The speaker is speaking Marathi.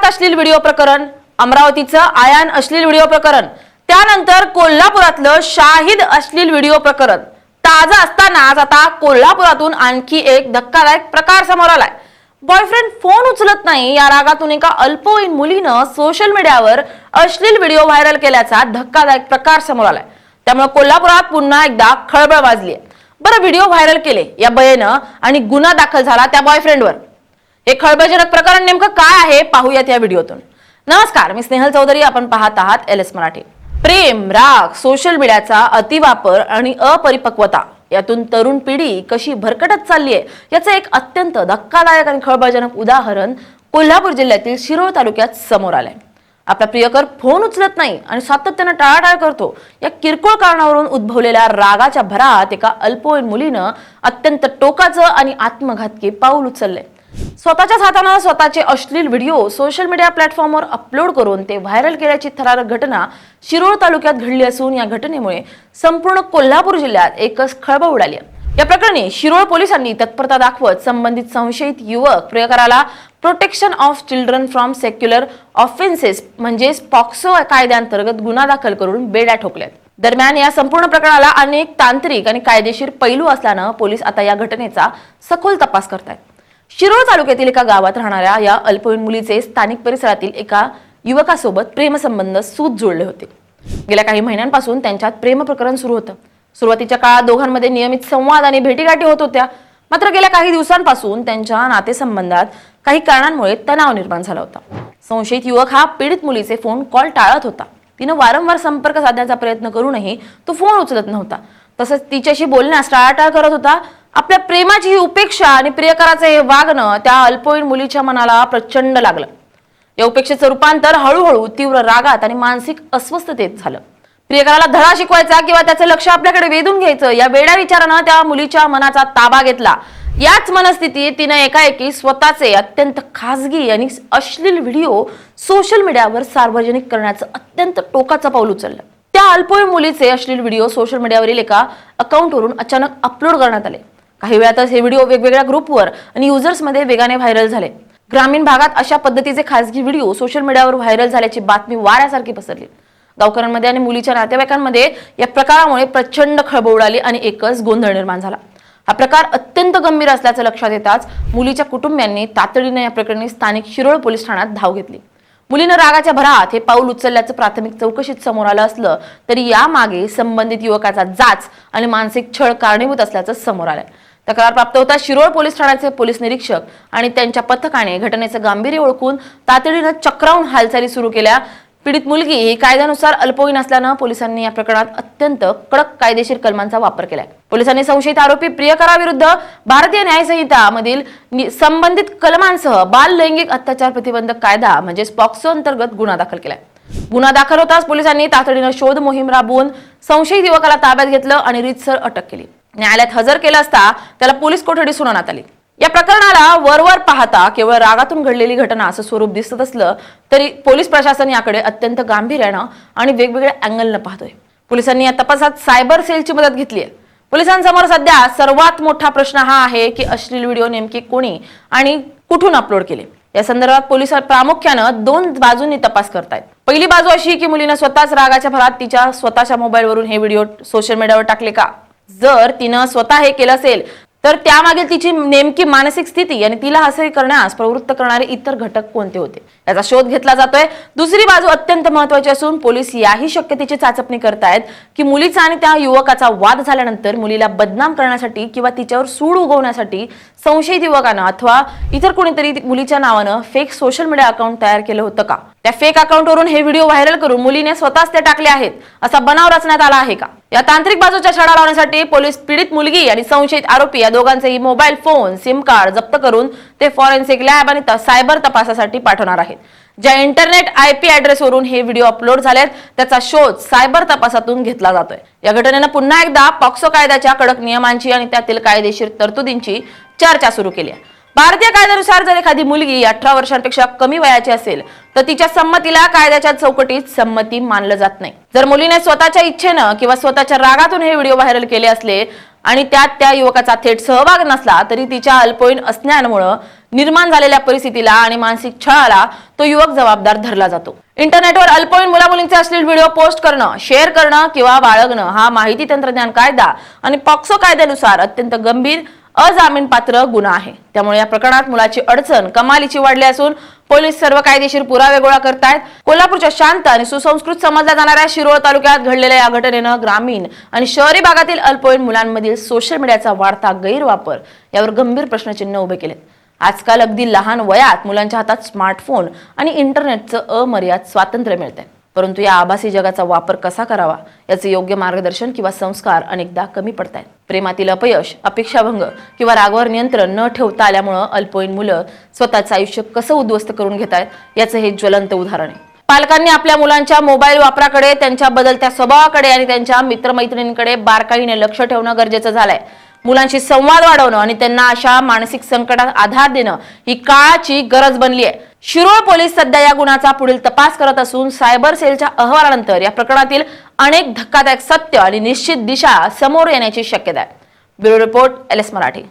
औरंगाबाद अश्लील व्हिडिओ प्रकरण, अमरावतीचं आयान अश्लील व्हिडिओ प्रकरण, त्यानंतर कोल्हापुरातलं शाहिद अश्लील व्हिडिओ प्रकरण ताजा असतानाच आता कोल्हापुरातून आणखी एक धक्कादायक प्रकार समोर आलाय। बॉयफ्रेंड फोन उचलत नाही या रागातून एका अल्पवयीन मुलीनं सोशल मीडियावर अश्लील व्हिडिओ व्हायरल केल्याचा धक्कादायक प्रकार समोर आलाय। त्यामुळे कोल्हापुरात पुन्हा एकदा खळबळ वाजली आहे। बरं, व्हिडिओ व्हायरल केले या बयेनं आणि गुन्हा दाखल झाला त्या बॉयफ्रेंडवर। हे खळबळजनक प्रकरण नेमकं काय आहे पाहूयात या व्हिडिओतून। नमस्कार, मी स्नेहल चौधरी, आपण पाहत आहात LS मराठी। प्रेम, राग, सोशल मीडियाचा अतिवापर आणि अपरिपक्वता यातून तरुण पिढी कशी भरकटत चालली आहे याचं एक अत्यंत धक्कादायक आणि खळबळजनक उदाहरण कोल्हापूर जिल्ह्यातील शिरोळ तालुक्यात समोर आलंय। आपला प्रियकर फोन उचलत नाही आणि सातत्याने टाळाटाळ करतो या किरकोळ कारणावरून उद्भवलेल्या रागाच्या भरात एका अल्पवयीन मुलीनं अत्यंत टोकाचं आणि आत्मघातकी पाऊल उचललंय। स्वतःच्याच हाताने स्वतःचे अश्लील व्हिडिओ सोशल मीडिया प्लॅटफॉर्मवर अपलोड करून ते व्हायरल केल्याची थरारक घटना शिरोळ तालुक्यात घडली असून या घटनेमुळे संपूर्ण कोल्हापूर जिल्ह्यात एकच खळबळ उडाली आहे। या प्रकरणी शिरोळ पोलिसांनी तत्परता दाखवत संबंधित संशयित युवक प्रियकराला protection of children from secular offences म्हणजेच पॉक्सो कायद्याअंतर्गत गुन्हा दाखल करून बेड्या ठोकल्यात। दरम्यान या संपूर्ण प्रकरणाला अनेक तांत्रिक आणि कायदेशीर पैलू असल्यानं पोलीस आता या घटनेचा सखोल तपास करतायत। शिरोळ तालुक्यातील एका गावात राहणाऱ्या या अल्पवयीन मुलीचे स्थानिक परिसरातील एका युवकासोबत प्रेमसंबंध सूत जुळले होते। गेल्या काही महिन्यांपासून त्यांच्यात प्रेम प्रकरण सुरू होतं। सुरुवातीच्या काळात दोघांमध्ये नियमित संवाद आणि भेटीगाठी होत होत्या, मात्र गेल्या काही दिवसांपासून त्यांच्या नातेसंबंधात काही कारणांमुळे तणाव निर्माण झाला होता। संशयित युवक हा पीडित मुलीचे फोन कॉल टाळत होता। तिनं वारंवार संपर्क साधण्याचा प्रयत्न करूनही तो फोन उचलत नव्हता। तसंच तिच्याशी बोलण्यास टाळाटाळ करत होता। आपल्या प्रेमाची ही उपेक्षा आणि प्रियकराचे हे वागणं त्या अल्पवयीन मुलीच्या मनाला प्रचंड लागलं। या उपेक्षेचं रूपांतर हळूहळू तीव्र रागात आणि मानसिक अस्वस्थतेत झालं। प्रियकराला धडा शिकवायचा किंवा त्याचं लक्ष आपल्याकडे वेधून घ्यायचं या वेड्या विचारानं त्या मुलीच्या मनाचा ताबा घेतला। याच मनस्थितीत तिनं एकाएकी स्वतःचे अत्यंत खासगी आणि अश्लील व्हिडिओ सोशल मीडियावर सार्वजनिक करण्याचं अत्यंत टोकाचं पाऊल उचललं। त्या अल्पवयीन मुलीचे अश्लील व्हिडिओ सोशल मीडियावरील एका अकाउंटवरून अचानक अपलोड करण्यात आले। काही वेळातच हे व्हिडिओ वेगवेगळ्या ग्रुपवर आणि युजर्समध्ये वेगाने व्हायरल झाले। ग्रामीण भागात अशा पद्धतीचे खासगी व्हिडिओ सोशल मीडियावर व्हायरल झाल्याची बातमी वाऱ्यासारखी पसरली। गावकऱ्यांमध्ये आणि मुलीच्या नातेवाईकांमध्ये या प्रकारामुळे प्रचंड खळबळ उडाली आणि एकच गोंधळ निर्माण झाला। हा प्रकार अत्यंत गंभीर असल्याचं लक्षात येताच मुलीच्या कुटुंबियांनी तातडीने या प्रकरणी स्थानिक शिरोळ पोलीस ठाण्यात धाव घेतली। मुलीनं रागाच्या भरात हे पाऊल उचलल्याचं प्राथमिक चौकशीत समोर आलं असलं तरी यामागे संबंधित युवकाचा जाच आणि मानसिक छळ कारणीभूत असल्याचं समोर आलंय। तक्रार प्राप्त होता शिरोळ पोलीस ठाण्याचे पोलीस निरीक्षक आणि त्यांच्या पथकाने घटनेचं गांभीर्य ओळखून तातडीनं चक्रावून हालचाली सुरू केल्या। पीडित मुलगी ही कायद्यानुसार अल्पवयीन असल्यानं पोलिसांनी या प्रकरणात अत्यंत कडक कायदेशीर कलमांचा वापर केलाय। पोलिसांनी संशयित आरोपी प्रियकराविरुद्ध भारतीय न्याय संहिता मधील संबंधित कलमांसह बाल लैंगिक अत्याचार प्रतिबंधक कायदा म्हणजेच पॉक्सो अंतर्गत गुन्हा दाखल केलाय। गुन्हा दाखल होताच पोलिसांनी तातडीनं शोध मोहीम राबवून संशयित युवकाला ताब्यात घेतलं आणि रीतसर अटक केली। न्यायालयात हजर केलं असता त्याला पोलीस कोठडी सुनावण्यात आली। या प्रकरणाला वरवर पाहता केवळ रागातून घडलेली घटना असं स्वरूप दिसत असलं तरी पोलीस प्रशासन याकडे अत्यंत गांभीर्यानं आणि वेगवेगळ्या अँगलनं पाहतोय। पोलिसांनी या तपासात सायबर सेलची मदत घेतली आहे। पोलिसांसमोर सध्या सर्वात मोठा प्रश्न हा आहे की अश्लील व्हिडिओ नेमके कोणी आणि कुठून अपलोड केले। या संदर्भात पोलीस प्रामुख्यानं दोन बाजूंनी तपास करतायत। पहिली बाजू अशी की मुलीनं स्वतःच रागाच्या भरात तिच्या स्वतःच्या मोबाईलवरून हे व्हिडिओ सोशल मीडियावर टाकले का। जर तिनं स्वतः हे केलं असेल तर त्यामागील तिची नेमकी मानसिक स्थिती आणि तिला असे करण्यास प्रवृत्त करणारे इतर घटक कोणते होते याचा शोध घेतला जातोय। दुसरी बाजू अत्यंत महत्त्वाची असून पोलीस याही शक्यतेची चाचपणी करतायत की मुलीचा आणि त्या युवकाचा वाद झाल्यानंतर मुलीला बदनाम करण्यासाठी किंवा तिच्यावर सूड उगवण्यासाठी संशयित युवकानं अथवा इतर कोणीतरी मुलीच्या नावानं फेक सोशल मीडिया अकाउंट तयार केलं होतं का। त्या फेक अकाउंटवरून हे व्हिडिओ व्हायरल करून मुलीने स्वतःच ते टाकले आहेत असा बनाव रचण्यात आला आहे का। या तांत्रिक बाजूच्या छडा लावण्यासाठी पोलीस पीडित मुलगी आणि संशयित आरोपी या दोघांचेही मोबाईल फोन, सिम कार्ड जप्त करून ते फॉरेन्सिक लॅब आणि सायबर तपासासाठी पाठवणार आहेत। ज्या इंटरनेट IP ॲड्रेसवरून हे व्हिडिओ अपलोड झालेत त्याचा शोध सायबर तपासातून घेतला जातोय। या घटनेनं पुन्हा एकदा पॉक्सो कायद्याच्या कडक नियमांची आणि त्यातील कायदेशीर तरतुदींची चर्चा सुरू केली आहे। भारतीय कायद्यानुसार जर एखादी मुलगी 18 वर्षांपेक्षा कमी वयाची असेल तर तिच्या संमतीला कायद्याच्या चौकटीत संमती मानलं जात नाही। जर मुलीने स्वतःच्या इच्छेनं किंवा स्वतःच्या रागातून हे व्हिडिओ व्हायरल केले असले आणि त्यात त्या युवकाचा थेट सहभाग नसला तरी तिच्या अल्पवयीन असण्यामुळे निर्माण झालेल्या परिस्थितीला आणि मानसिक छळाला तो युवक जबाबदार धरला जातो। इंटरनेटवर अल्पवयीन मुलामुलींचे अश्लील व्हिडिओ पोस्ट करणं, शेअर करणं किंवा बाळगणं हा माहिती तंत्रज्ञान कायदा आणि पॉक्सो कायद्यानुसार अत्यंत गंभीर अजामीनपात्र गुन्हा आहे। त्यामुळे या प्रकरणात मुलाची अडचण कमालीची वाढली असून पोलीस सर्व कायदेशीर पुरावे गोळा करतायत। कोल्हापूरच्या शांत आणि सुसंस्कृत समजल्या जाणाऱ्या शिरोळ तालुक्यात घडलेल्या या घटनेनं ग्रामीण आणि शहरी भागातील अल्पवयीन मुलांमधील सोशल मीडियाचा वाढता गैरवापर यावर गंभीर प्रश्नचिन्ह उभे केले। आजकाल अगदी लहान वयात मुलांच्या हातात स्मार्टफोन आणि इंटरनेटचं अमर्याद स्वातंत्र्य मिळतंय, परंतु या आभासी जगाचा वापर कसा करावा याचे योग्य मार्गदर्शन किंवा संस्कार अनेकदा कमी पडतायत। प्रेमातील अपयश, अपेक्षाभंग किंवा रागावर नियंत्रण न ठेवता आल्यामुळे अल्पवयीन मुलं स्वतःचं आयुष्य कसं उद्ध्वस्त करून घेतायत याचं हे ज्वलंत उदाहरण आहे। पालकांनी आपल्या मुलांच्या मोबाईल वापराकडे, त्यांच्या बदलत्या स्वभावाकडे आणि त्यांच्या मित्रमैत्रिणींकडे बारकाईने लक्ष ठेवणं गरजेचं झालंय। मुलांशी संवाद वाढवणं आणि त्यांना अशा मानसिक संकटात आधार देणं ही काळाची गरज बनली आहे। शिरोळ पोलीस सध्या या गुन्ह्याचा पुढील तपास करत असून सायबर सेलच्या अहवालानंतर या प्रकरणातील अनेक धक्कादायक सत्य आणि निश्चित दिशा समोर येण्याची शक्यता आहे। Bureau report, LS Marathi.